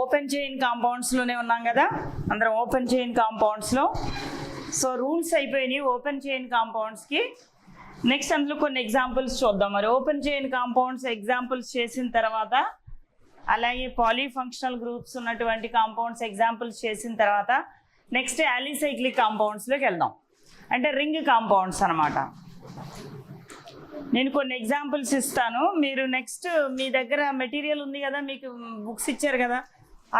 Open chain కాంపౌండ్స్లోనే ఉన్నాం కదా, అందరం ఓపెన్ చైన్ కాంపౌండ్స్లో. సో రూల్స్ అయిపోయినాయి ఓపెన్ చైన్ కాంపౌండ్స్కి. నెక్స్ట్ అందులో కొన్ని ఎగ్జాంపుల్స్ చూద్దాం. మరి ఓపెన్ చైన్ కాంపౌండ్స్ ఎగ్జాంపుల్స్ చేసిన తర్వాత, అలాగే పాలీఫంక్షనల్ గ్రూప్స్ ఉన్నటువంటి కాంపౌండ్స్ ఎగ్జాంపుల్స్ చేసిన తర్వాత నెక్స్ట్ యాలిసైక్లిక్ కాంపౌండ్స్లోకి వెళ్దాం, అంటే రింగ్ కాంపౌండ్స్ అనమాట. నేను కొన్ని ఎగ్జాంపుల్స్ ఇస్తాను, మీరు నెక్స్ట్ మీ దగ్గర మెటీరియల్ ఉంది కదా, మీకు బుక్స్ ఇచ్చారు కదా,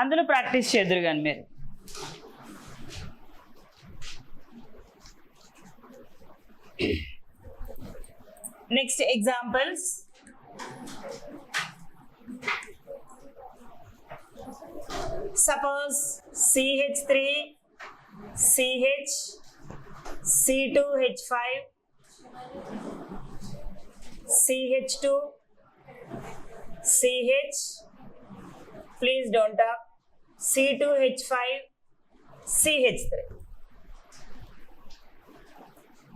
అందులో ప్రాక్టీస్ చేద్దరు కానీ మీరు. Next examples. Suppose CH3 CH C2H5 CH2 CH, please don't talk, C2H5 CH3.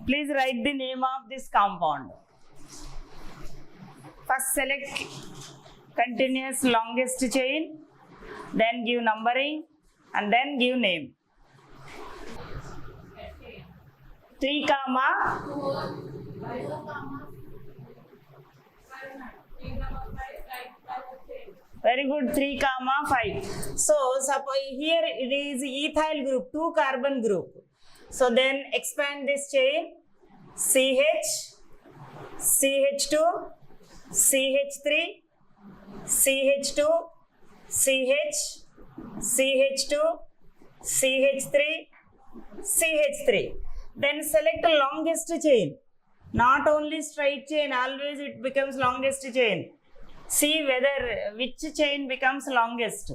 Please write the name of this compound. First select continuous longest chain, then give numbering and then give name. 3, very good, 3, 5. So suppose here it is ethyl group, 2 carbon group. So then expand this chain, CH, CH2, CH3, CH2, CH, CH2, CH3, CH3. Then select the longest chain. Not only straight chain, always it becomes longest chain. See whether which chain becomes longest,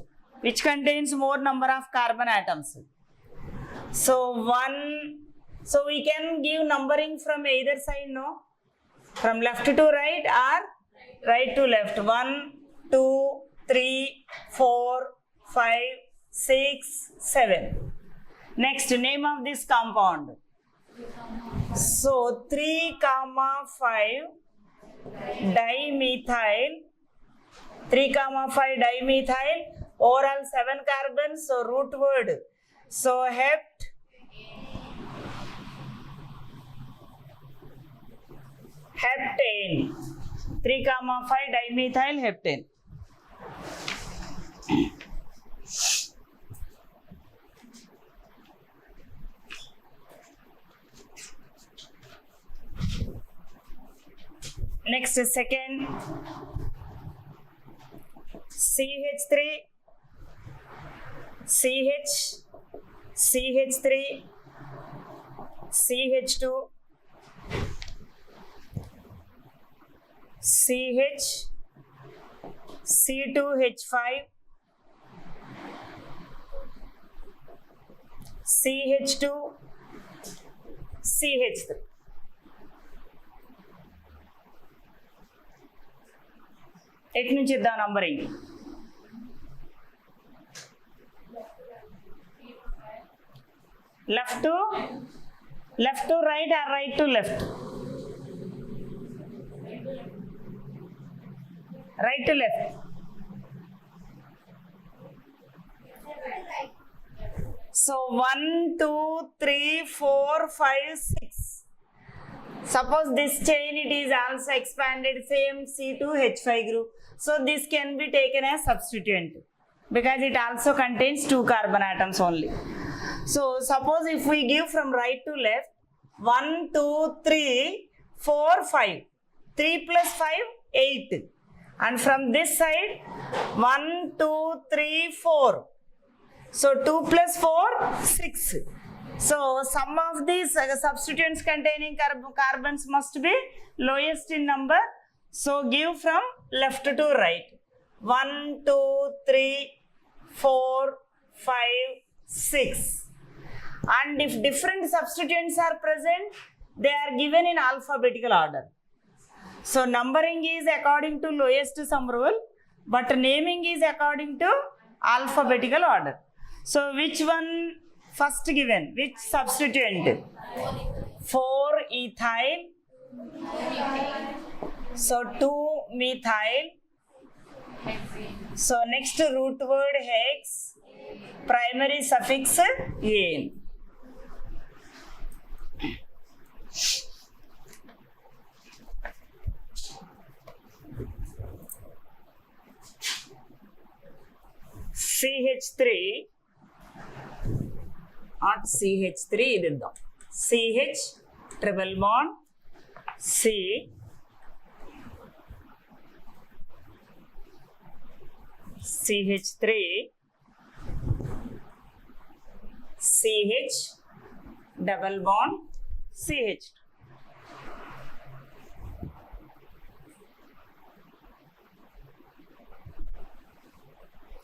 which contains more number of carbon atoms. So so we can give numbering from either side, no? From left to right or right to left. 1, 2, 3, 4, 5, 6, 7. Next, name of this compound. So 3, 5 dimethyl, 3, 5 dimethyl, overall 7 carbons, so root word. So heptane, 3, 5 dimethyl heptane. Next, second, CH3, CH, CH3, CH2, CH, C2H5, CH2, CH3. ఎటు నుంచి ఇద్దాం numbering? Left to right are right to left? Right to left. So 1, 2, 3, 4, 5, 6. Suppose this chain it is also expanded, same C2H5 group. So this can be taken as substituent because it also contains 2 carbon atoms only. So suppose if we give from right to left, 1, 2, 3, 4, 5. 3 plus 5, 8. And from this side, 1, 2, 3, 4. So 2 plus 4, 6. So sum of these substituents containing carbons must be lowest in number. So give from left to right. 1, 2, 3, 4, 5, 6. And if different substituents are present, they are given in alphabetical order. So numbering is according to lowest sum rule, but naming is according to alphabetical order. So which one first given? Which substituent? 4-ethyl. So 2-methyl So next root word hex, primary suffix "-in". CH3 not CH3 ఇదిద్దాం. CH triple bond C CH3 CH double bond CH.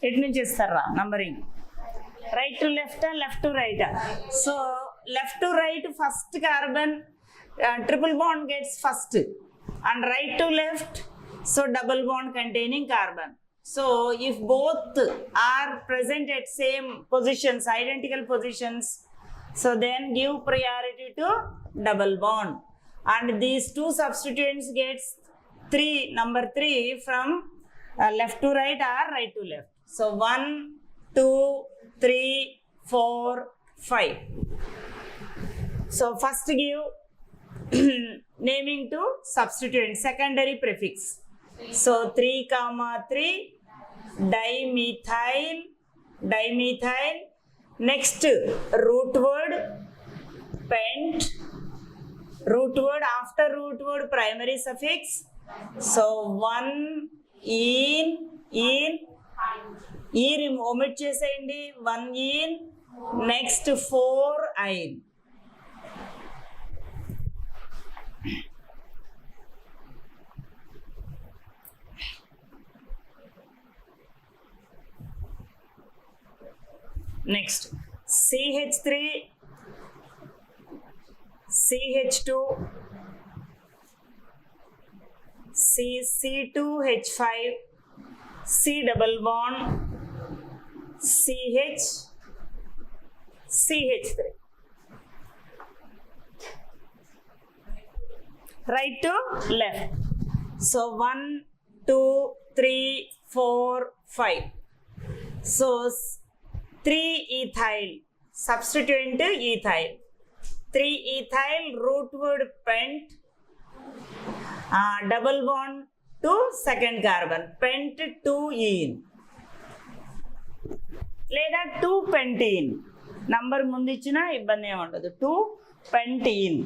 ఎటు నుంచి ఇస్తారా numbering? Right to left, left to right. So left to right first carbon triple bond gets first, and right to left so double bond containing carbon. So if both are present at same positions, identical positions, so then give priority to double bond, and these two substituents gets number 3 from left to right or right to left. So 1 2 3 4 5. So first give naming to substituent, secondary prefix. So 3, 3 dimethyl. Next root word pent, root word, after root word primary suffix. So 1 in omit చేసేయండి, 1 in, next 4 in. Next CH3 CH2 C2H5 C double bond CH CH3. Right to left. So 1 2 3 4 5. So 3-ethyl, substituent ethyl. 3-ethyl, root word pent, double bond to second carbon, pent 2-ene. లేదా 2-pentene, number ముందు ఇచ్చినా ఇబ్బంది ఏమి ఉండదు. 2-pentene.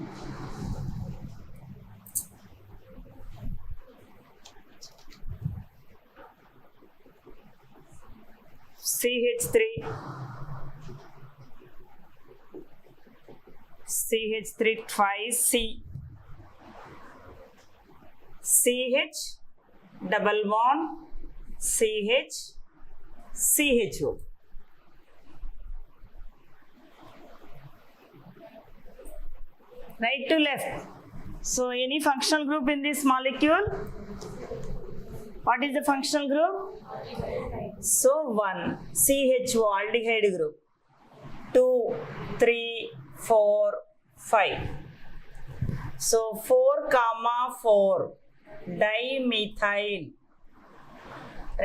CH3 twice C, CH double bond CH CHO. Right to left. So any functional group in this molecule? What is the functional group? So 1 CHO, aldehyde group. 2 3 4 5. So 4, 4 dimethyl.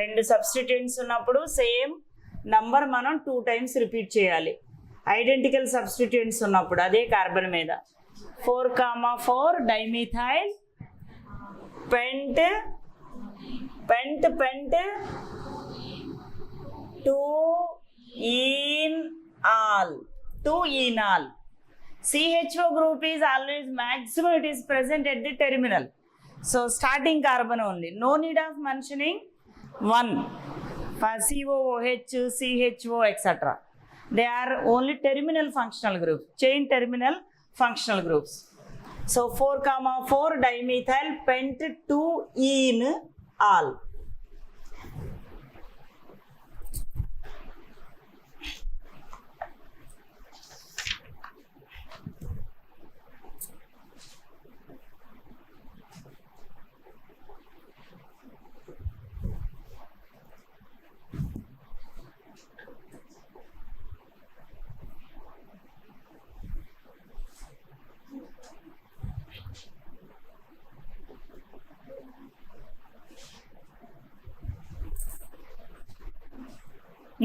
రెండు substituents ఉన్నప్పుడు same number మనం 2 times repeat చేయాలి. Identical substituents ఉన్నప్పుడు అదే carbon మీద 4, 4 dimethyl pent 2-enol. CHO group is always maximum it is present at the terminal. So starting carbon only. No need of mentioning 1 for COOH, CHO, etc. They are only terminal functional groups, chain terminal functional groups. So 4, 4 dimethyl pent 2-enol.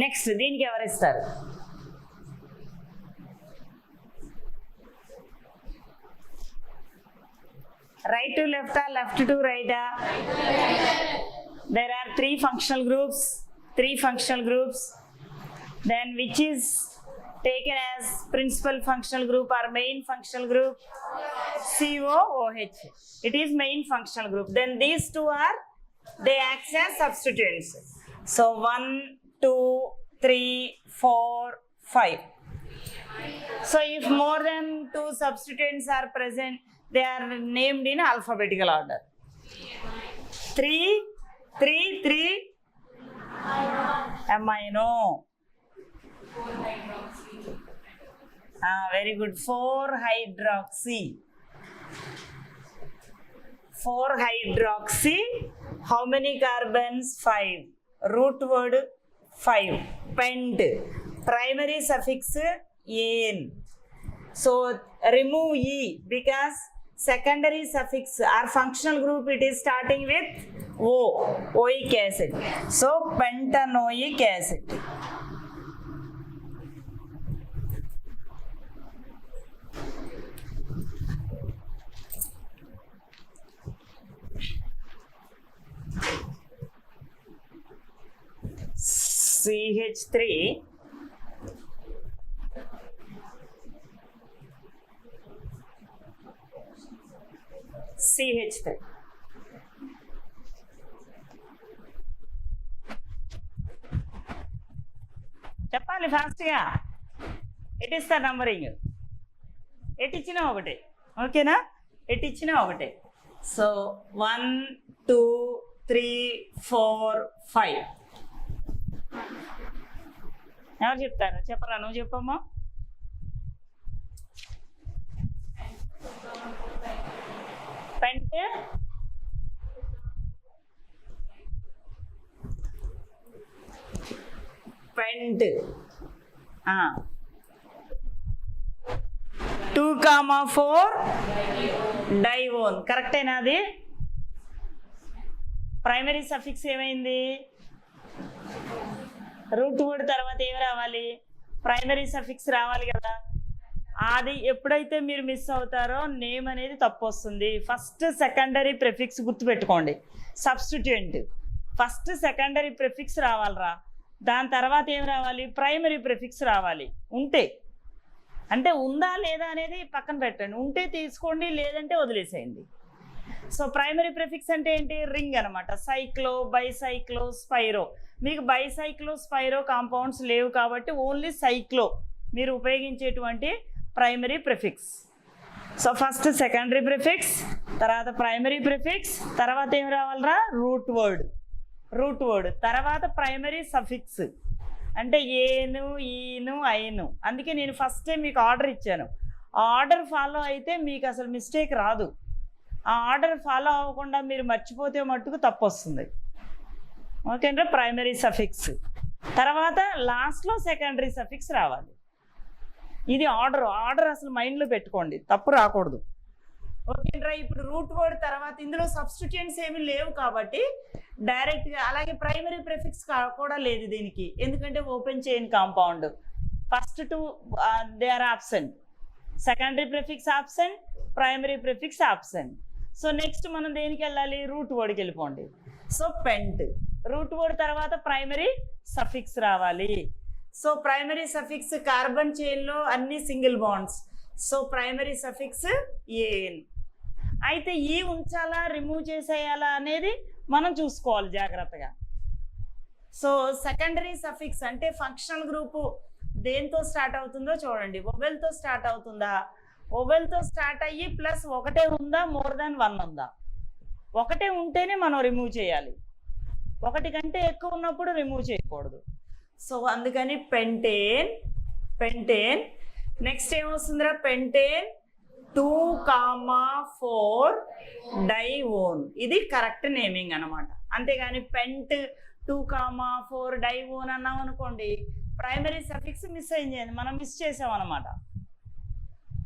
Next దీనికి ఎవరు ఇస్తారు? Right to లెఫ్టా, left to రైటా? There are three functional groups. Then which is taken as principal functional group or main functional group? COOH. It is main functional group. Then these two they act as substituents. So 1, 2, 3, 4, 5. So if more than 2 substituents are present, they are named in alphabetical order. 3 amino. Very good. 4 hydroxy. How many carbons? 5. Root word 5. Pent. Primary suffix "-en". So remove E because secondary suffix or functional group it is starting with O, oic acid. So pentanoic acid. CH3 చెప్పాలి ఫాస్ట్గా. At ఇస్తా numbering, at ఇచ్చినా ఒకటే, ఓకేనా? At ఇచ్చినా ఒకటే. So 1, 2, 3, 4, 5. ఎవరు చెప్తారా? చెప్పరా? నువ్వు చెప్పమ్మా. పెంట్ 2,4 డైవోన్. కరెక్టేనా? అది ప్రైమరీ సఫిక్స్ ఏమైంది? రూట్ వర్డ్ తర్వాత ఏమి రావాలి? ప్రైమరీ సఫిక్స్ రావాలి కదా. అది ఎప్పుడైతే మీరు మిస్ అవుతారో నేమ్ అనేది తప్పు వస్తుంది. ఫస్ట్ సెకండరీ ప్రిఫిక్స్ గుర్తుపెట్టుకోండి. సబ్స్టిట్యూయెంట్ ఫస్ట్ సెకండరీ ప్రిఫిక్స్ రావాలిరా. దాని తర్వాత ఏం రావాలి? ప్రైమరీ ప్రిఫిక్స్ రావాలి. ఉంటే అంటే ఉందా లేదా అనేది పక్కన పెట్టండి. ఉంటే తీసుకోండి, లేదంటే వదిలేసేయండి. సో ప్రైమరీ ప్రిఫిక్స్ అంటే ఏంటి? రింగ్ అనమాట. సైక్లో, బైసైక్లో, స్పైరో. మీకు బైసైక్లో, స్పైరో కాంపౌండ్స్ లేవు కాబట్టి ఓన్లీ సైక్లో మీరు ఉపయోగించేటువంటి primary prefix. So first secondary prefix, తర్వాత ప్రైమరీ ప్రిఫిక్స్, తర్వాత ఏం రావాలరా? Root word. తర్వాత ప్రైమరీ సఫిక్స్ అంటే ఏను, ఈను, ఐను. అందుకే నేను ఫస్ట్ టైం మీకు ఆర్డర్ ఇచ్చాను. ఆ ఆర్డర్ ఫాలో అయితే మీకు అసలు మిస్టేక్ రాదు. ఆ ఆర్డర్ ఫాలో అవ్వకుండా మీరు మర్చిపోతే మట్టుకు తప్పు వస్తుంది. ఓకేనా? ప్రైమరీ సఫిక్స్ తర్వాత లాస్ట్లో సెకండరీ సఫిక్స్ రావాలి. ఇది ఆర్డర్ అసలు మైండ్లో పెట్టుకోండి, తప్పు రాకూడదు. ఓకేనా? ఇప్పుడు రూట్ వర్డ్ తర్వాత ఇందులో సబ్స్టిట్యూయెంట్స్ ఏమీ లేవు కాబట్టి డైరెక్ట్గా, అలాగే ప్రైమరీ ప్రిఫిక్స్ కూడా లేదు దీనికి, ఎందుకంటే open chain compound. First 2 they are absent, secondary prefix absent, primary prefix absent. So next మనం దేనికి వెళ్ళాలి? రూట్ వర్డ్కి వెళ్ళిపోండి. So pent. రూట్ వర్డ్ తర్వాత ప్రైమరీ సఫిక్స్ రావాలి. సో ప్రైమరీ సఫిక్స్ కార్బన్ చైన్లో అన్ని single bonds. So primary suffix ane. అయితే ఈ ఉంచాలా, రిమూవ్ చేసేయాలా అనేది మనం చూసుకోవాలి జాగ్రత్తగా. సో సెకండరీ సఫిక్స్ అంటే ఫంక్షనల్ గ్రూపు దేంతో స్టార్ట్ అవుతుందో చూడండి. వొవెల్తో స్టార్ట్ అవుతుందా? వొవెల్తో స్టార్ట్ అయ్యి ప్లస్ ఒకటే ఉందా, మోర్ దాన్ 1 ఉందా? ఒకటే ఉంటేనే మనం రిమూవ్ చేయాలి. ఒకటి కంటే ఎక్కువ ఉన్నప్పుడు రిమూవ్ చేయకూడదు. సో అందుకని పెంటేన్. నెక్స్ట్ ఏమొస్తుందిరా? పెంటేన్ 2,4 డైవోన్. ఇది కరెక్ట్ నేమింగ్ అనమాట. అంతేగాని పెంట్ 2,4 డైవోన్ అన్నాం అనుకోండి, ప్రైమరీ సఫిక్స్ మిస్ అయింది, మనం మిస్ చేసాం అనమాట.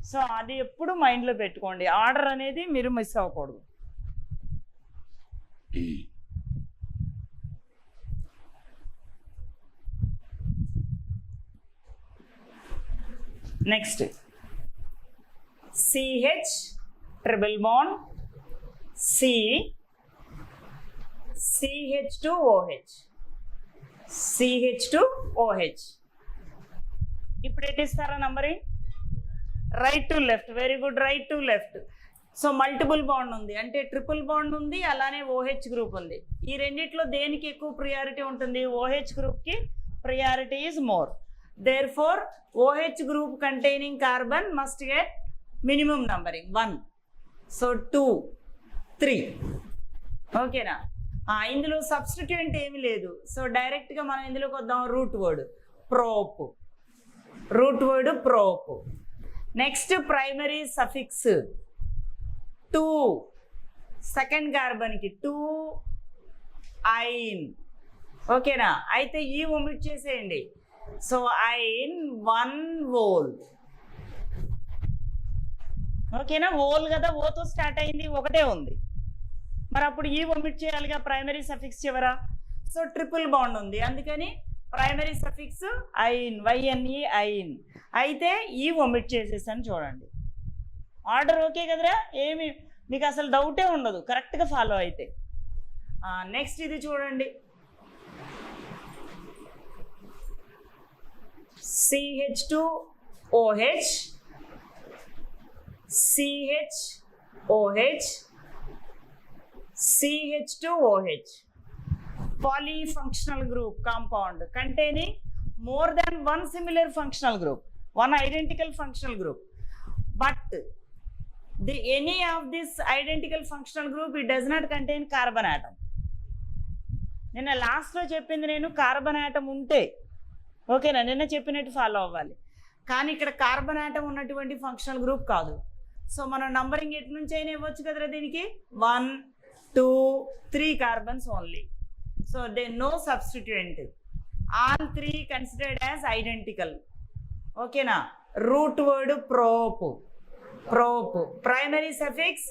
సో అది ఎప్పుడు మైండ్లో పెట్టుకోండి. ఆర్డర్ అనేది మీరు మిస్ అవ్వకూడదు. Next CH triple bond C CH2OH CH2OH. ఇప్పుడు ఎట్టిస్తారా numbering? Right to left. Very good, right to left. So multiple bond ఉంది అంటే ట్రిపుల్ బాండ్ ఉంది, అలానే OH గ్రూప్ ఉంది. ఈ రెండిట్లో దేనికి ఎక్కువ ప్రియారిటీ ఉంటుంది? OH గ్రూప్కి priority is more. Therefore OH group containing carbon must get minimum numbering 1. So 2, 3. ఓకేనా? ఇందులో సబ్స్టిట్యూయెంట్ ఏమి లేదు. సో డైరెక్ట్గా మనం ఇందులోకి వద్దాం. Root word prop. Next primary suffix 2, second కార్బన్కి 2 ఐన్. ఓకేనా? అయితే ఈ ఒమిట్ చేసేయండి. So yne 1 ol. ఓకేనా? ఓల్ కదా, ఓతో స్టార్ట్ అయింది, ఒకటే ఉంది. మరి అప్పుడు ఈ ఒమిట్ చేయాలిగా ప్రైమరీ సఫిక్స్ చివర. సో ట్రిపుల్ బాండ్ ఉంది, అందుకని ప్రైమరీ సఫిక్స్ ఐన్, YNE ఐన్. అయితే ఈ ఒమిట్ చేసేసాను చూడండి. ఆర్డర్ ఓకే కదరా? ఏమి మీకు అసలు డౌటే ఉండదు కరెక్ట్గా ఫాలో అయితే. నెక్స్ట్ ఇది చూడండి. CH2OH CH2OH polyfunctional group compound containing more than one similar functional group, one identical functional group, but any of this identical functional group, it does not contain carbon atom. నిన్న లాస్ట్లో చెప్పింది నేను carbon atom ఉంటే ఓకేనా, నిన్న చెప్పినట్టు follow అవ్వాలి. కానీ ఇక్కడ కార్బన్ ఆటం ఉన్నటువంటి ఫంక్షనల్ గ్రూప్ కాదు. సో మనం నంబరింగ్ ఎటు నుంచి అయినా ఇవ్వచ్చు కదరా దీనికి. 1, 2, 3 carbons only. So they no substituent. All 3 considered as identical. ఓకేనా? Root word prop. Primary suffix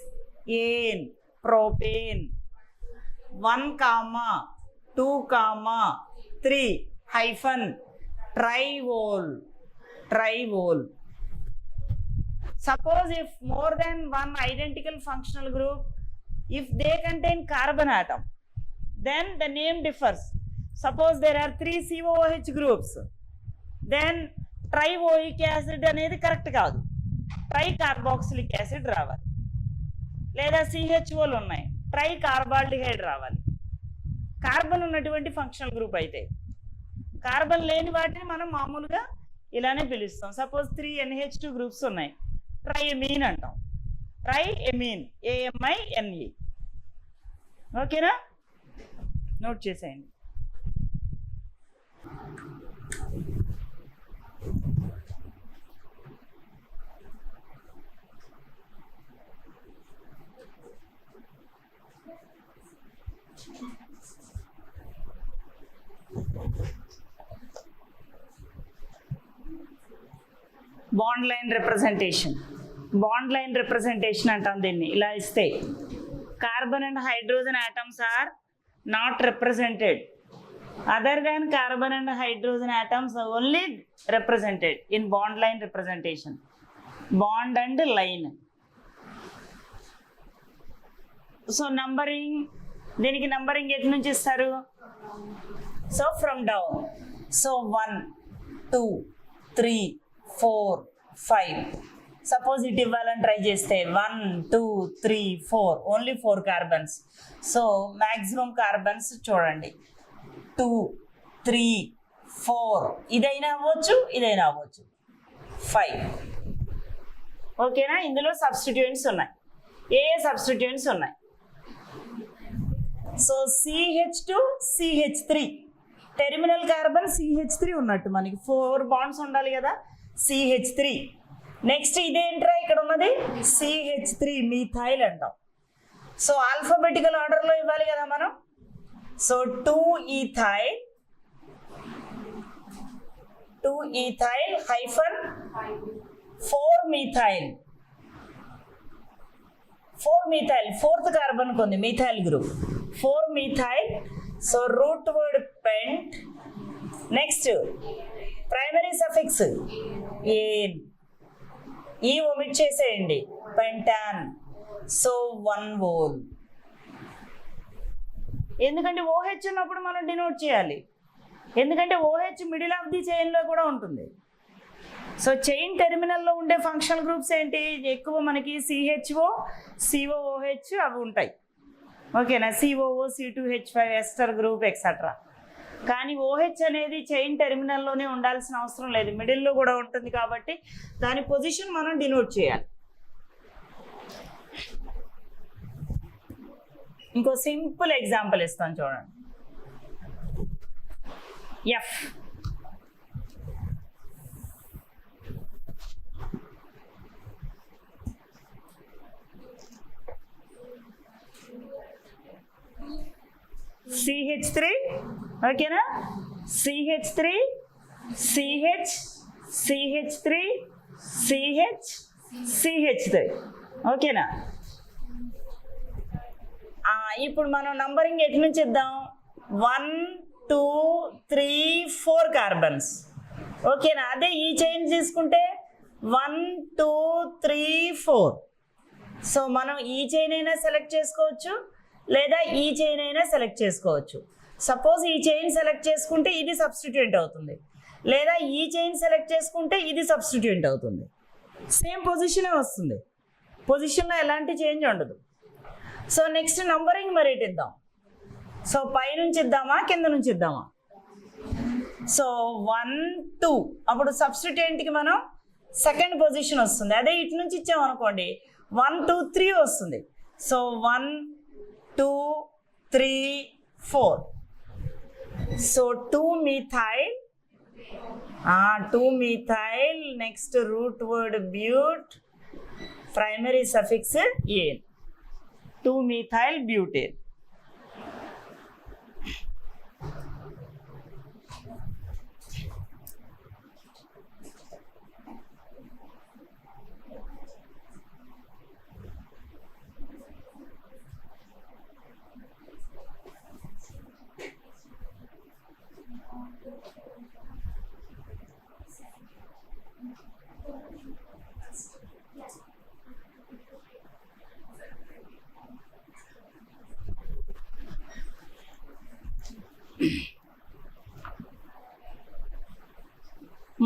ane, propane. 1, 2, 3 hyphen triol. Suppose if more than one identical functional group, if they contain carbon atom, then the name differs. Suppose there are 3 COOH groups, then trioic acid అనేది correct కాదు, tricarboxylic acid రావాలి. లేదా CHOలు ఉన్నాయి, ట్రైకార్బాల్డిహైడ్ రావాలి. Carbon ఉన్నటువంటి functional group అయితే. Carbon లేని వాటిని మనం మామూలుగా ఇలానే పిలుస్తాం. సపోజ్ 3 NH2 గ్రూప్స్ ఉన్నాయి, ట్రైఎమీన్ అంటాం. Triamine, AMINE. ఓకేనా? నోట్ చేసేయండి. బాండ్ లైన్ రిప్రజెంటేషన్ అంటాం దీన్ని. ఇలా ఇస్తే carbon and hydrogen atoms are not represented. Other than carbon and hydrogen atoms only represented in bond line representation. Bond and line. So numbering, దీనికి numbering ఎటు నుంచి ఇస్తారు? So from down. So 1, 2, 3, 4, 5. Suppose ఇటు ఇవ్వాలని ట్రై చేస్తే 1, 2, 3, 4, only 4 carbons. So maximum carbons చూడండి 2, 3, 4. ఇదైనా అవ్వచ్చు, 5. ఓకేనా? ఇందులో సబ్స్టిట్యూయెంట్స్ ఉన్నాయి. ఏ సబ్స్టిట్యూయెంట్స్ ఉన్నాయి? So CH2, CH3. Terminal carbon CH3 ఉన్నట్టు మనకి 4 బాండ్స్ ఉండాలి కదా, CH3. నెక్స్ట్ ఇదేంట్రా ఇక్కడ ఉన్నది? CH3 మీథైల్ అంటాం. సో ఆల్ఫాబెటికల్ ఆర్డర్లో ఇవ్వాలి కదా మనం. So 2 ethyl hyphen 4 methyl. 4 methyl, 4th carbon కొంది methyl group. 4 methyl. So root word pent. Next primary suffix ane, ఈ ఒమిట్ చేసేయండి, పెంటాన్. So 1 ol. ఎందుకంటే OH ఉన్నప్పుడు మనం డినోట్ చేయాలి, ఎందుకంటే OH మిడిల్ ఆఫ్ ది చైన్లో కూడా ఉంటుంది. సో చైన్ టెర్మినల్లో ఉండే ఫంక్షనల్ గ్రూప్స్ ఏంటి, ఎక్కువ మనకి CHO, COOH అవి ఉంటాయి. ఓకేనా, COO, C2H5 ester group etcetera. కానీ OH అనేది చైన్ టెర్మినల్లోనే ఉండాల్సిన అవసరం లేదు, మిడిల్లో కూడా ఉంటుంది కాబట్టి దాని పొజిషన్ మనం డినోట్ చేయాలి. ఇంకో సింపుల్ ఎగ్జాంపుల్ ఇస్తాను చూడండి. F. CH3, ఓకేనా, CH3, CH, CH3, CH, CH3, ఓకేనా. ఇప్పుడు మనం నంబరింగ్ ఎటు నుంచి ఇద్దాం, 1 2 3 4 కార్బన్స్, ఓకేనా. అదే ఈ చైన్ తీసుకుంటే 1 2 3 4. సో మనం ఈ చైన్ అయినా సెలెక్ట్ చేసుకోవచ్చు, లేదా ఈ చైన్ అయినా సెలెక్ట్ చేసుకోవచ్చు. సపోజ్ ఈ చైన్ సెలెక్ట్ చేసుకుంటే ఇది సబ్స్టిట్యూయెంట్ అవుతుంది, లేదా ఈ చైన్ సెలెక్ట్ చేసుకుంటే ఇది సబ్స్టిట్యూయెంట్ అవుతుంది. సేమ్ పొజిషనే వస్తుంది, పొజిషన్లో ఎలాంటి చేంజ్ ఉండదు. సో నెక్స్ట్ నంబరింగ్ మరి ఇద్దాం. సో పై నుంచి ఇద్దామా, కింద నుంచి ఇద్దామా? సో 1 2, అప్పుడు సబ్స్టిట్యూయెంట్కి మనం సెకండ్ పొజిషన్ వస్తుంది. అదే ఇటు నుంచి ఇచ్చామనుకోండి 1 2 3 వస్తుంది. So 1 2 3 4. So 2-methyl, 2-methyl, next root word but, primary suffix ane, 2-methyl butane.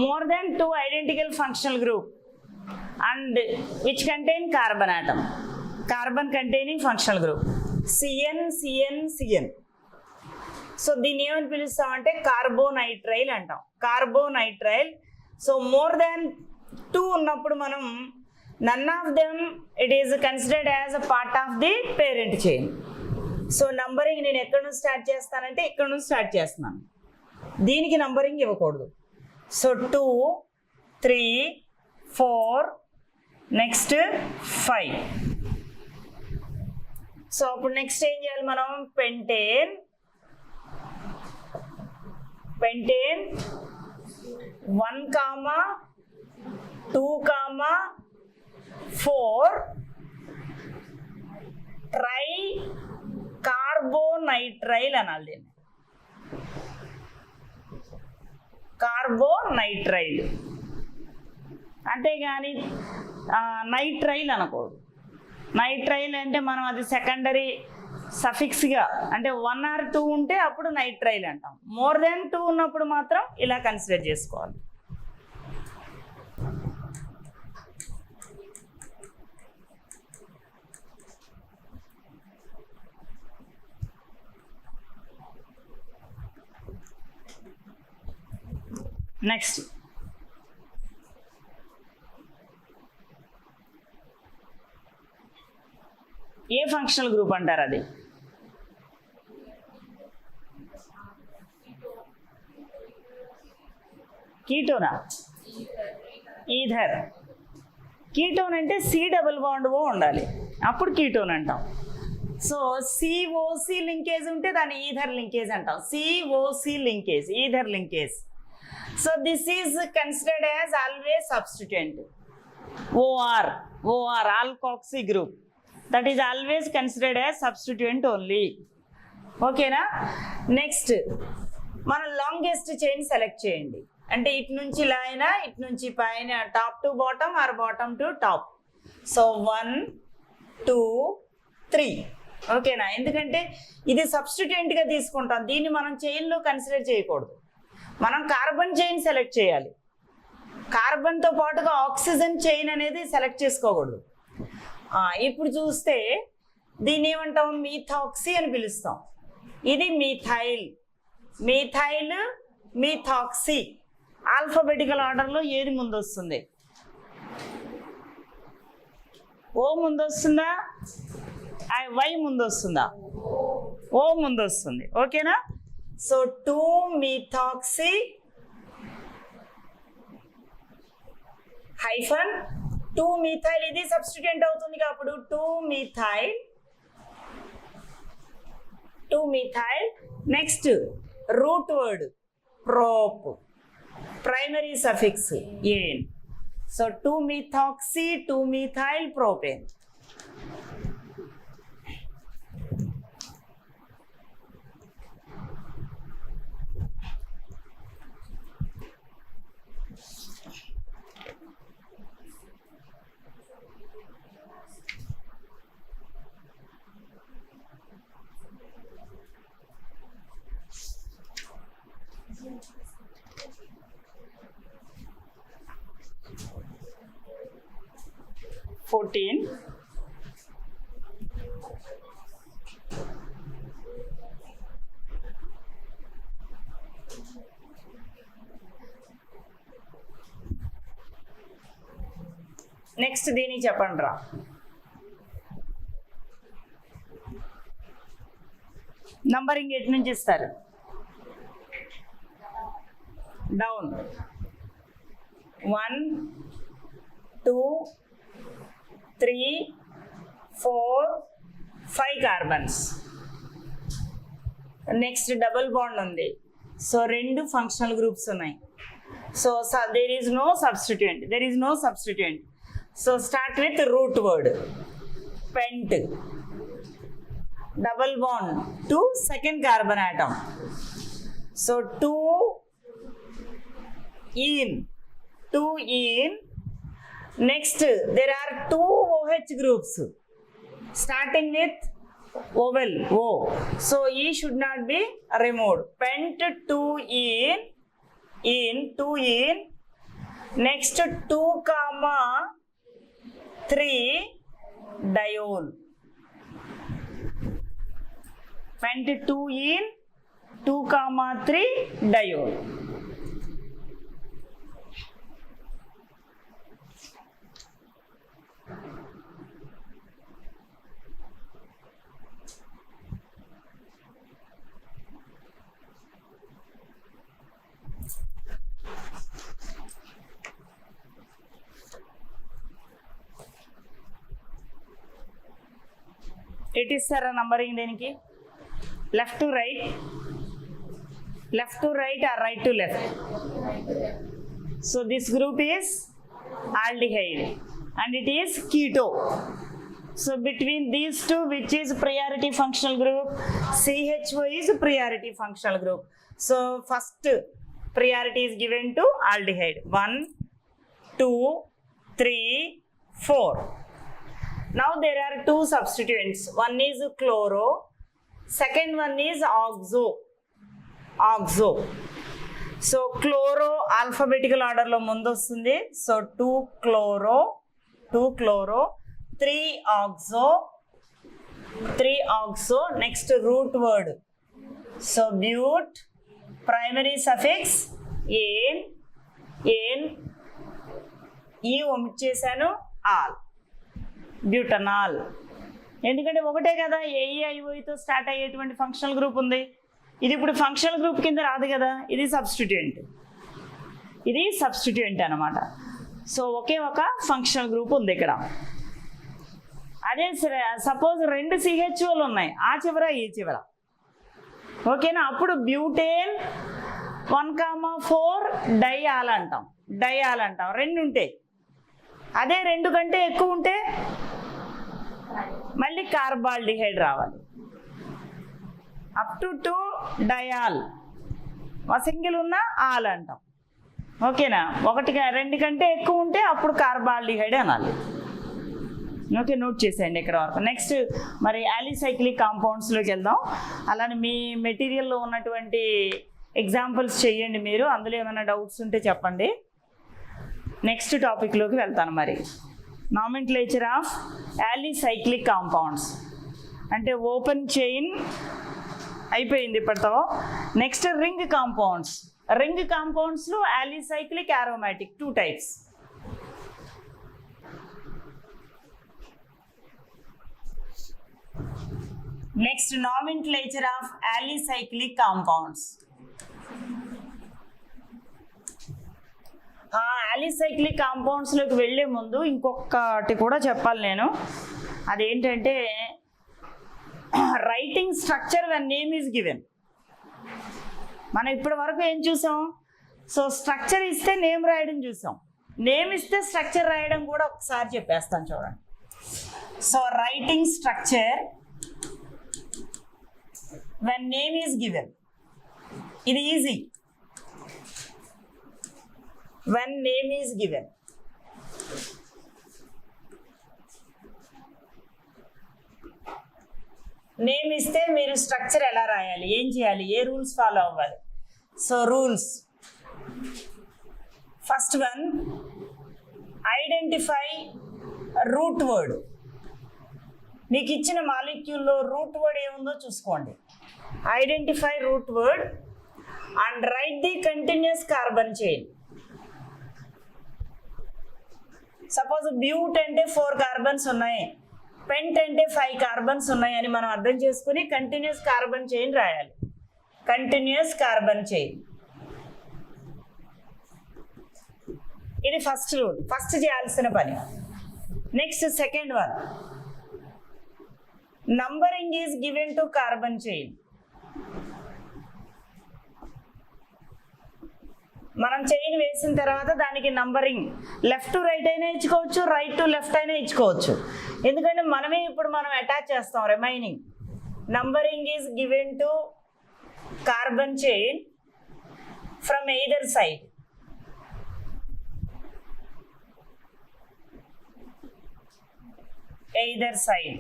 More than 2 identical functional group and which contain carbon atom, carbon containing functional group, CN CN CN. So దీన్ని ఏమని పిలుస్తామంటే కార్బోనైట్రైల్ అంటాం, కార్బోనైట్రైల్. So more than 2 ఉన్నప్పుడు మనం none of them it is considered as a part of the parent chain. So numbering నేను ఎక్కడి నుంచి start చేస్తానంటే ఇక్కడ నుంచి స్టార్ట్ చేస్తున్నాను, దీనికి నంబరింగ్ ఇవ్వకూడదు. So 2 3 4, next 5. సో అప్పుడు నెక్స్ట్ ఏం చేయాలి మనం, పెంటేన్ 1 2 4 ట్రై కార్బోనైట్రైల్ అనాలి దీన్ని, కార్బోనైట్రైల్. అంతేగాని నైట్రైల్ అనకూడదు. నైట్రైల్ అంటే మనం అది సెకండరీ సఫిక్స్గా, అంటే 1 or 2 ఉంటే అప్పుడు నైట్రైల్ అంటాం. మోర్ దెన్ 2 ఉన్నప్పుడు మాత్రం ఇలా కన్సిడర్ చేసుకోవాలి. నెక్స్ట్ ఏ ఫంక్షనల్ గ్రూప్ అంటారు అది? కీటోనా? ఈథర్. కీటోన్ అంటే C డబుల్ బాండ్ O ఉండాలి, అప్పుడు కీటోన్ అంటాం. సో COC లింకేజ్ ఉంటే దాన్ని ఈథర్ లింకేజ్ అంటాం. COC linkage, ether linkage. So this is considered as always substituent. OR, alkoxy group, that is always considered as substituent only. Okay na? Next, మన longest chain select చేయండి. అంటే ఇటు నుంచి ఇలా అయినా ఇటు నుంచి పైన top to bottom or bottom to top. So 1 2 3 ఓకేనా. ఎందుకంటే ఇది సబ్స్టిట్యూయెంట్గా తీసుకుంటాం, దీన్ని మనం చైన్లో కన్సిడర్ చేయకూడదు. మనం కార్బన్ చైన్ సెలెక్ట్ చేయాలి, కార్బన్తో పాటుగా ఆక్సిజన్ చైన్ అనేది సెలెక్ట్ చేసుకోకూడదు. ఇప్పుడు చూస్తే దీన్ని ఏమంటాం, మీథాక్సీ అని పిలుస్తాం. ఇది మీథైల్, మీథైల్ మీథాక్సీ. ఆల్ఫాబెటికల్ ఆర్డర్లో ఏది ముందు వస్తుంది? ఓ ముందు వస్తుందా, వై ముందు వస్తుందా? ఓ ముందు వస్తుంది. ఓకేనా. సో 2-methoxy హైఫన్ 2-methyl ఇది సబ్స్టిట్యూయెంట్ అవుతుంది కాబట్టి 2-methyl. Next root word prop, primary suffix ane. So 2-methoxy 2-methyl propane. Next దీనికి చెప్పండి రా. నంబరింగ్ ఎటు నుంచి ఇస్తారు? Down 1 2 3 4 5 carbons. Next double bond ఉంది. సో 2 ఫంక్షనల్ గ్రూప్స్ ఉన్నాయి. So there is no substituent. So start with root word pent, double bond to second carbon atom. So 2 ene. Next there are 2 OH groups starting with vowel O. So E should not be removed. Pent 2-ene, 2-ene. Next 2-3 diol. Pent 2-ene 2-3 diol. At ఇస్తారా numbering దీనికి? Left to right are right to left? So this group is aldehyde and it is keto. So between these two, which is priority functional group? CHO is priority functional group. So first priority is given to aldehyde. 1 2 3 4. Now there are 2 substituents. One is chloro, second one is oxo. So chloro alphabetical order lo mundu ostundi. So 2 chloro 3 oxo. Next root word. So but, primary suffix ane, e omit chesanu al, butanol. ఎందుకంటే ఒకటే కదా AEIOతో start అయ్యేటువంటి functional group ఉంది. ఇది ఇప్పుడు functional group కింద రాదు కదా, ఇది సబ్స్టిట్యూయెంట్ అనమాట. సో ఒకే ఒక ఫంక్షనల్ గ్రూప్ ఉంది ఇక్కడ. అదే సపోజ్ 2 CHOలు ఉన్నాయి, ఆ చివర ఈ చివర. ఓకేనా. అప్పుడు బ్యూటేన్ 1,4 డయాల్ అంటాం. 2 ఉంటాయి. అదే 2 కంటే ఎక్కువ ఉంటే మళ్ళీ కార్బాల్డిహైడ్ రావాలి. అప్ టు 2 డయాల్, సింగిల్ ఉన్న ఆల్ అంటాం. ఓకేనా, 2 కంటే ఎక్కువ ఉంటే అప్పుడు కార్బాల్డిహైడ్ అనాలి. ఓకే, నోట్ చేసేయండి ఇక్కడ వరకు. నెక్స్ట్ మరి యాలిసైక్లిక్ కాంపౌండ్స్లోకి వెళ్దాం. అలానే మీ మెటీరియల్లో ఉన్నటువంటి ఎగ్జాంపుల్స్ చేయండి మీరు, అందులో ఏమైనా డౌట్స్ ఉంటే చెప్పండి. నెక్స్ట్ టాపిక్లోకి వెళ్తాను. మరి నామెన్క్లేచర్ ఆఫ్ యాలిసైక్లిక్ కాంపౌండ్స్ అంటే ఓపెన్ చైన్ అయిపోయింది ఇప్పటితో. Next ring compounds. రింగ్ కాంపౌండ్స్లో alicyclic aromatic 2 types. Next nomenclature of alicyclic compounds. Alicyclic కాంపౌండ్స్లోకి వెళ్ళే ముందు ఇంకొకటి కూడా చెప్పాలి నేను. అదేంటంటే writing structure when name is given. మనం ఇప్పటి వరకు ఏం చూసాం? సో స్ట్రక్చర్ ఇస్తే నేమ్ రాయడం చూసాం, నేమ్ ఇస్తే స్ట్రక్చర్ రాయడం కూడా ఒకసారి చెప్పేస్తాను చూడండి. So writing structure when name is given, ఇది easy. When name is given, name ఇస్తే మీరు స్ట్రక్చర్ ఎలా రాయాలి, ఏం చేయాలి, ఏ రూల్స్ ఫాలో అవ్వాలి? So rules, first one, identify root word. మీకు ఇచ్చిన మాలిక్యూల్లో రూట్ వర్డ్ ఏముందో చూసుకోండి. Identify root word and write the continuous carbon chain. Suppose but అంటే 4 కార్బన్స్ ఉన్నాయి, పెంట్ అంటే 5 కార్బన్స్ ఉన్నాయి అని మనం అర్థం చేసుకుని కంటిన్యూస్ కార్బన్ చైన్ రాయాలి. కంటిన్యూస్ కార్బన్ చైన్, ఇది ఫస్ట్ రూల్, ఫస్ట్ చేయాల్సిన పని. Next second one, numbering is given to carbon chain. మనం చైన్ వేసిన తర్వాత దానికి నంబరింగ్ లెఫ్ట్ టు రైట్ అయినా ఇచ్చుకోవచ్చు, రైట్ టు లెఫ్ట్ అయినా ఇచ్చుకోవచ్చు. ఎందుకంటే మనం అటాచ్ చేస్తాం remaining. Numbering is given to carbon chain from either side. Either side.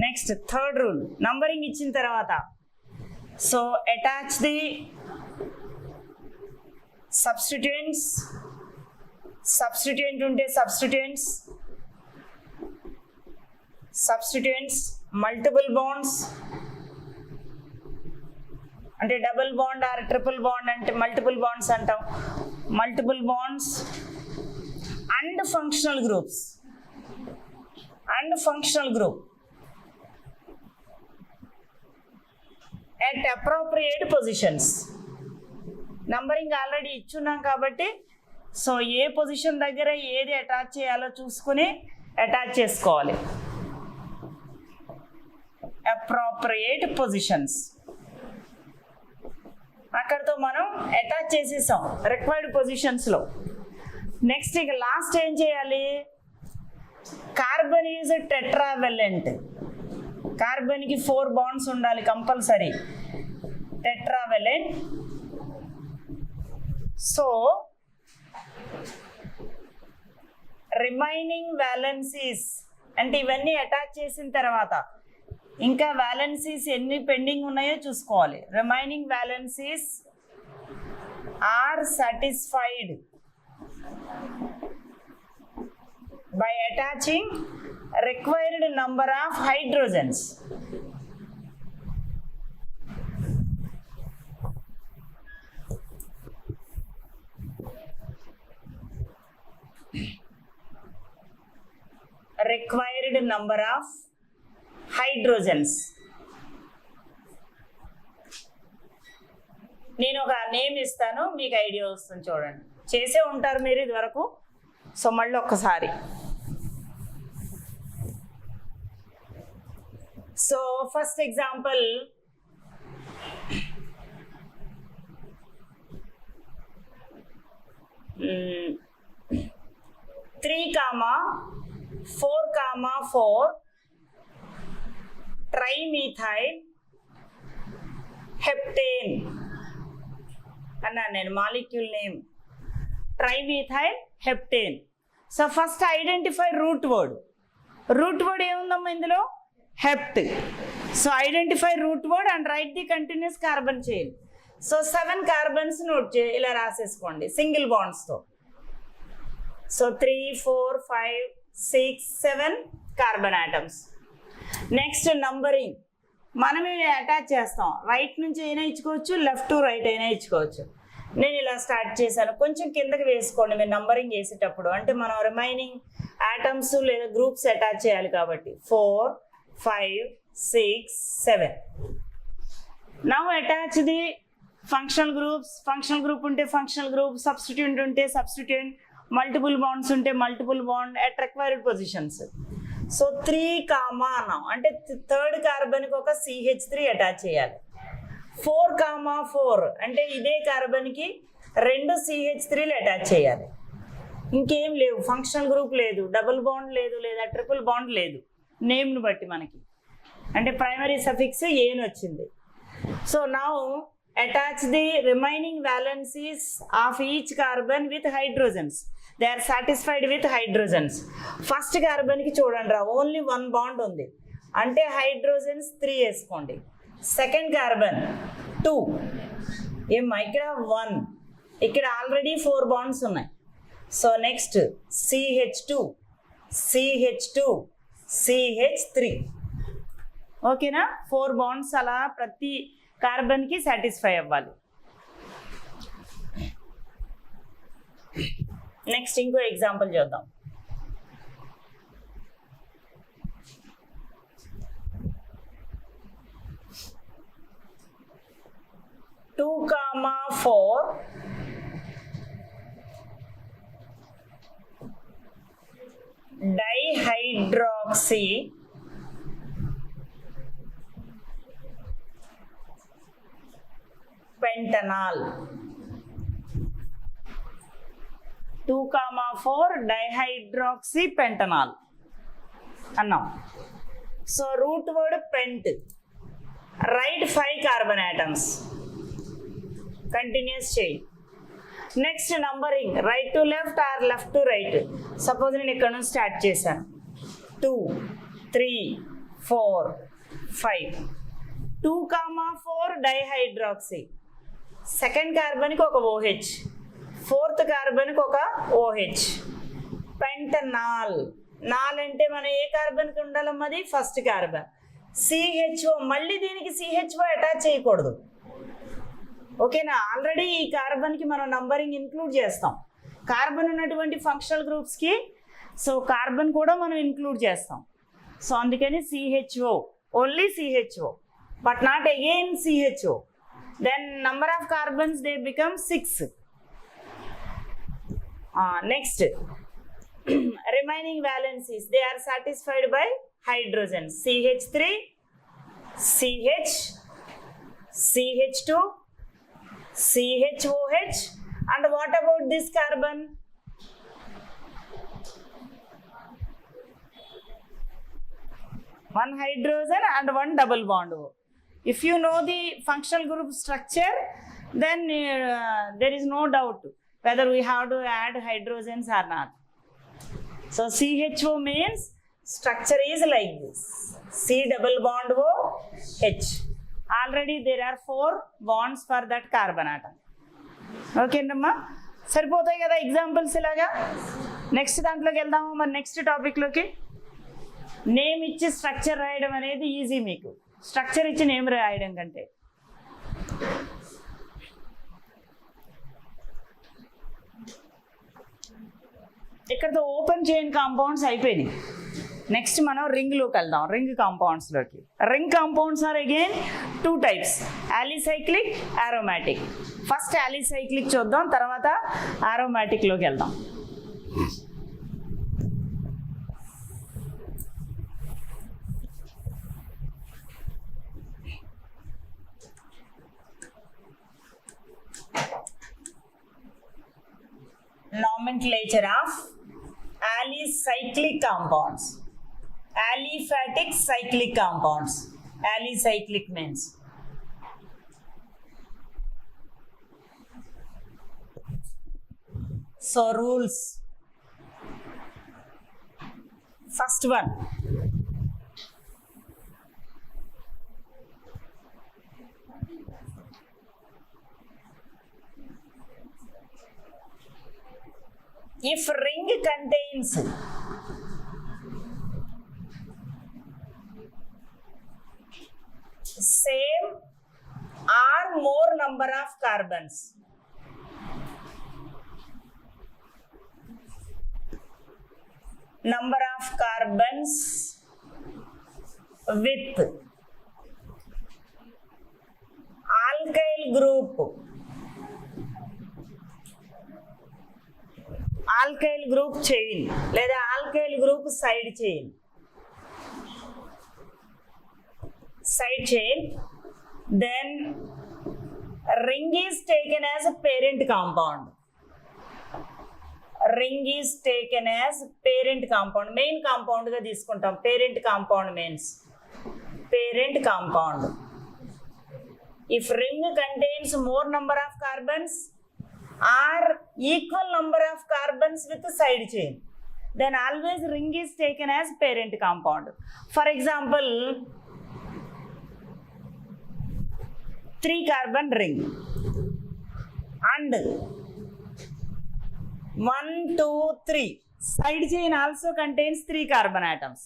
Next third rule, numbering ఇచ్చిన తర్వాత so attach the substituents. Substituent ఉంటే సబ్స్టిట్యూయెంట్స్, మల్టిపుల్ బాండ్స్ అంటే double bond or triple bond అంటే మల్టిపుల్ బాండ్స్ అంటాం. Multiple bonds and functional groups. And functional group at appropriate positions. నంబరింగ్ already ఇచ్చున్నాం కాబట్టి so ఏ position దగ్గర ఏది అటాచ్ చేయాలో చూసుకుని అటాచ్ చేసుకోవాలి. అప్రోప్రియేట్ పొజిషన్స్, అక్కడితో మనం అటాచ్ చేసేసాం రిక్వైర్డ్ పొజిషన్స్లో. నెక్స్ట్ ఇక లాస్ట్ ఏం చేయాలి? Carbon is tetravalent. కార్బన్కి 4 బాండ్స్ ఉండాలి compulsory, tetravalent. So remaining valencies అంటే ఇవన్నీ అటాచ్ చేసిన తర్వాత ఇంకా వ్యాలెన్సీస్ ఎన్ని పెండింగ్ ఉన్నాయో చూసుకోవాలి. Remaining valencies are satisfied by attaching required number of hydrogens. Required number of hydrogens. నేను ఒక నేమ్ ఇస్తాను, మీకు ఐడియా వస్తుంది చూడండి. చేసే ఉంటారు మీరు ఇది వరకు. సో మళ్ళీ ఒక్కసారి. So first example, 3,4,4 trimethyl heptane అన్నాను నేను, molecule name trimethyl heptane. So first identify root word. Root word ఏముందమ్మా ఇందులో? Hept. So identify root word and write the continuous carbon chain. So 7 carbons note ఇలా రాసేసుకోండి single బాండ్స్తో. So 3, 4, 5, 6, 7 carbon atoms. Next numbering మనం attach చేస్తాం. Right నుంచి అయినా ఇచ్చుకోవచ్చు, లెఫ్ట్ టు రైట్ అయినా ఇచ్చుకోవచ్చు. నేను ఇలా స్టార్ట్ చేశాను. కొంచెం కిందకి వేసుకోండి మీరు నంబరింగ్ చేసేటప్పుడు, అంటే మనం రిమైనింగ్ ఆటమ్స్ లేదా గ్రూప్స్ అటాచ్ చేయాలి కాబట్టి. 4, 5, 6, 7. Now attach the functional groups. Functional group ఉంటే ఫంక్షనల్ గ్రూప్, సబ్స్టిట్యూంట్ ఉంటే సబ్స్టిట్యూంట్, మల్టిపుల్ బాండ్స్ ఉంటే multiple bond at required positions. So 3 comma అన్నాం అంటే థర్డ్ కార్బన్కి ఒక CH3 అటాచ్ చేయాలి. 4, 4 అంటే ఇదే కార్బన్కి 2 CH3లు అటాచ్ చేయాలి. ఇంకేం లేవు, ఫంక్షనల్ గ్రూప్ లేదు, డబుల్ బాండ్ లేదు, లేదా ట్రిపుల్ బాండ్ లేదు. నేమ్ను బట్టి మనకి అంటే ప్రైమరీ సఫిక్స్ ఏని వచ్చింది. So now attach the remaining valencies of each carbon with hydrogens. They are satisfied with hydrogens. First carbon ki చూడండి రా, ఓన్లీ 1 బాండ్ ఉంది అంటే హైడ్రోజన్స్ 3 వేసుకోండి. సెకండ్ కార్బన్ 2, ఏమ్మా ఇక్కడ 1, ఇక్కడ ఆల్రెడీ 4 బాండ్స్ ఉన్నాయి. So next CH2, CH2, CH3. ఓకేనా? 4 బాండ్స్ అలా ప్రతి కార్బన్కి సాటిస్ఫై అవ్వాలి. నెక్స్ట్ ఇంకో ఎగ్జాంపుల్ చూద్దాం. Two, 4 dihydroxy pentanol. 2, 4 dihydroxy pentanol అన్నాం. So root word pent. Right 5 carbon atoms, continuous చేయి. Next numbering right to left or left to right. Suppose నేను ఇక్కడ నుంచి స్టార్ట్ చేశాను. 2, 3, 4, 5. 2, 4 డైహైడ్రాక్సీ. సెకండ్ కార్బన్కి ఒక OH, ఫోర్త్ కార్బన్కి ఒక OH. పెంటనాల్. నాల్ అంటే మనం ఏ కార్బన్కి ఉండాలన్నది ఫస్ట్ కార్బన్. CHO, మళ్ళీ దీనికి CHO అటాచ్ చేయకూడదు. ఓకేనా? ఆల్రెడీ ఈ కార్బన్కి మనం నంబరింగ్ ఇంక్లూడ్ చేస్తాం. కార్బన్ ఉన్నటువంటి ఫంక్షనల్ గ్రూప్స్కి సో కార్బన్ కూడా మనం ఇంక్లూడ్ చేస్తాం. సో అందుకని CHO, only CHO, but not again CHO. Then number of carbons they become 6. Next remaining valencies they are satisfied by hydrogens. CH3, CH, CH2, CHOH, and what about this carbon? One hydrogen and one double bond. If you know the functional group structure, then there is no doubt whether we have to add hydrogens or not. So CHO means structure is like this. C double bond O H. Already there are 4 bonds for that carbon atom. Okay namma, సరిపోతాయి కదా examples ఇలాగా. Next దాంట్లోకి వెళ్దాము. మరి next టాపిక్లోకి. Name ఇచ్చి structure రాయడం అనేది ఈజీ మీకు, స్ట్రక్చర్ ఇచ్చి నేమ్ రాయడం కంటే. ఇక్కడతో ఓపెన్ చైన్ కాంపౌండ్స్ అయిపోయినాయి. నెక్స్ట్ మనం రింగ్లోకి వెళ్దాం, రింగ్ కాంపౌండ్స్లోకి. Ring compounds are again 2 types, alicyclic, aromatic. First alicyclic చూద్దాం, తర్వాత ఆరోమాటిక్లోకి వెళ్దాం. Nomenclature of alicyclic compounds. Aliphatic cyclic compounds. Alicyclic means So rules. First one. If ring contains same or more number of carbons, number of carbons with alkyl group, alkyl group chain లేదా alkyl group side chain, then ring is taken as a parent compound. Ring is taken as parent compound. Main compound గా తీసుకుంటాం. Parent compound means parent compound. If ring contains more number of carbons or equal number of carbons with side chain, then always ring is taken as parent compound. For example, 3 carbon ring and 1, 2, 3 side chain also contains 3 carbon atoms.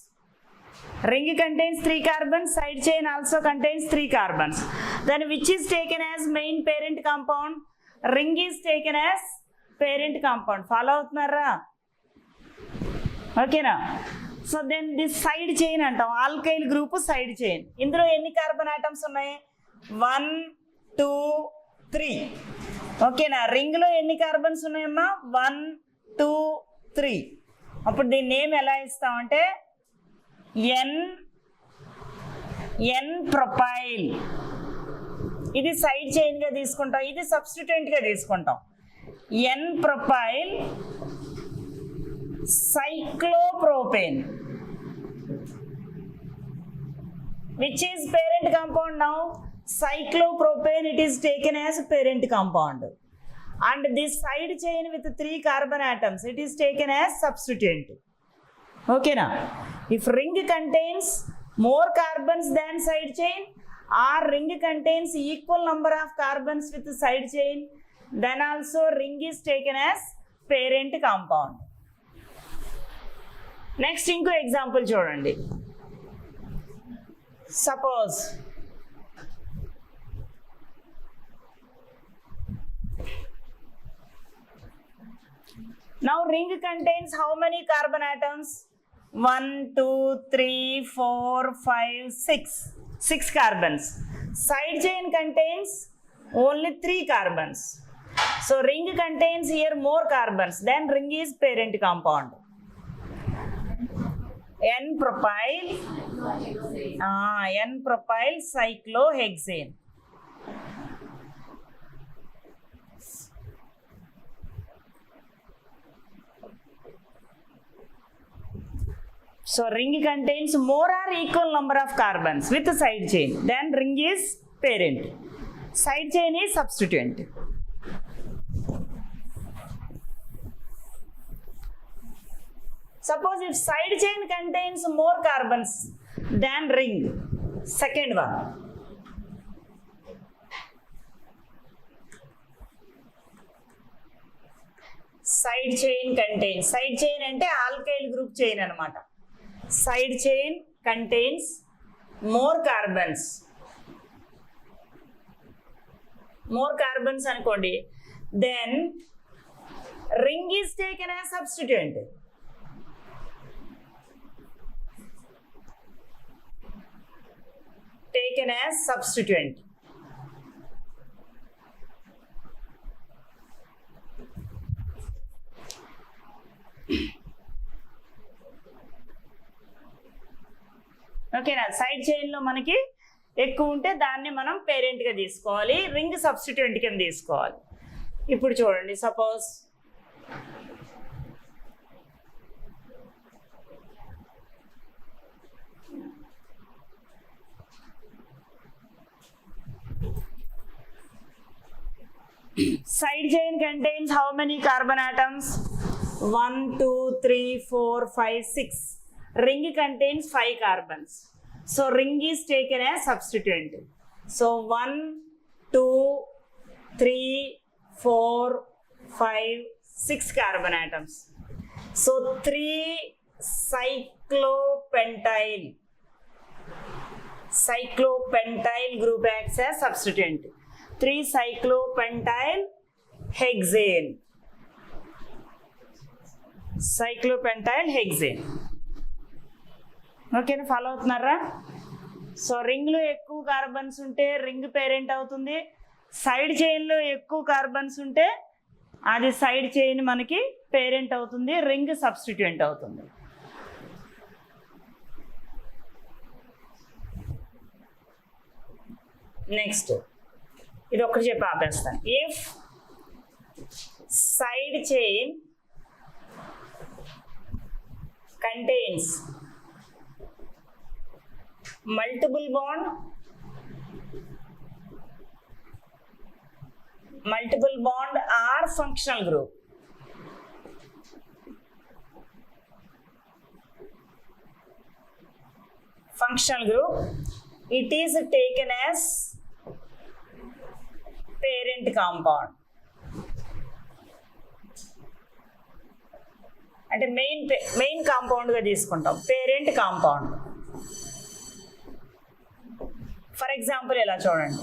Ring contains 3 carbons, side chain also contains 3 carbons. Then which is taken as main parent compound? Ring is taken as parent compound. Follow అవుతున్నారా? ఓకేనా? So then this side chain అంటాం. Alkyl group side chain. ఇందులో ఎన్ని carbon atoms ఉన్నాయి? 1, 2, 3. ఓకేనా? రింగ్లో ఎన్ని carbons ఉన్నాయమ్మా? 1, 2, 3. అప్పుడు దీని నేమ్ ఎలా ఇస్తామంటే ఎన్ ప్రొపైల్. ఇది సైడ్ చైన్గా తీసుకుంటాం, ఇది సబ్స్టిట్యూయెంట్గా తీసుకుంటాం. N propyl cyclopropane, which is parent compound now? Cyclopropane, it is taken as parent compound. And this side chain with 3 carbon atoms, it is taken as substituent. Okay na? If ring contains more carbons than side chain or ring contains equal number of carbons with side chain, then also ring is taken as parent compound. Next inko example చూడండి. Suppose now ring contains how many carbon atoms? 1, 2, 3, 4, 5, 6. 6 carbons. Side chain contains only 3 carbons. So ring contains here more carbons. Then ring is parent compound. N-propyl cyclohexane. So ring contains more or equal number of carbons with side chain. Then ring is parent. Side chain is substituent. Suppose if side chain contains more carbons than ring, second one. Side chain contains, side chain ante alkyl group chain anamata. Side chain contains more carbons. More carbons అనుకోండి. Then ring is taken as substituent. Taken as substituent. ఓకేనా? Side చైన్లో మనకి ఎక్కువ ఉంటే దాన్ని మనం పేరెంట్గా తీసుకోవాలి, ring substituent కింద తీసుకోవాలి. ఇప్పుడు చూడండి, suppose Side chain contains how many carbon atoms? 1, 2, 3, 4, 5, 6. Ring contains 5 carbons. So ring is taken as substituent. So 1, 2, 3, 4, 5, 6 carbon atoms. So 3 cyclopentyl group acts as substituent. 3 cyclopentyl hexane. ఓకేనా, ఫాలో అవుతున్నారా? So రింగ్లో ఎక్కువ carbons ఉంటే ring parent అవుతుంది. Side చైన్లో ఎక్కువ carbons ఉంటే అది సైడ్ చైన్ మనకి పేరెంట్ అవుతుంది, రింగ్ సబ్స్టిట్యూయెంట్ అవుతుంది. నెక్స్ట్ ఇది ఒక్కటి చెప్పి ఆపేస్తాను. If side chain contains multiple bond or functional group. It is taken as parent compound. అంటే మెయిన్ కాంపౌండ్గా తీసుకుంటాం, పేరెంట్ కాంపౌండ్. ఫర్ ఎగ్జాంపుల్ ఇలా చూడండి,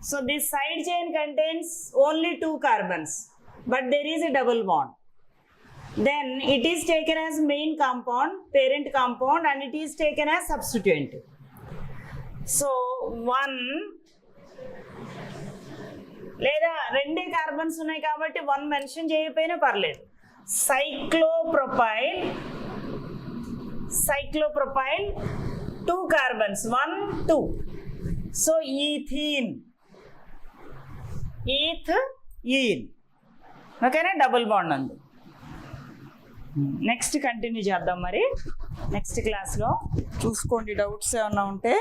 so this side chain contains only 2 carbons, but there is a double bond. Then it is taken as main compound, parent compound, and it is taken as substituent. So 1 లేదా 2 carbons ఉన్నాయి కాబట్టి 1 mention చేయకపోయినా పర్లేదు. Cyclopropyl 2 carbons, 1, 2. So ethene, ఓకేనా, double bond ఉంది. Next continue చేద్దాం మరి next క్లాస్లో. చూసుకోండి, డౌట్స్ ఏమన్నా ఉంటే.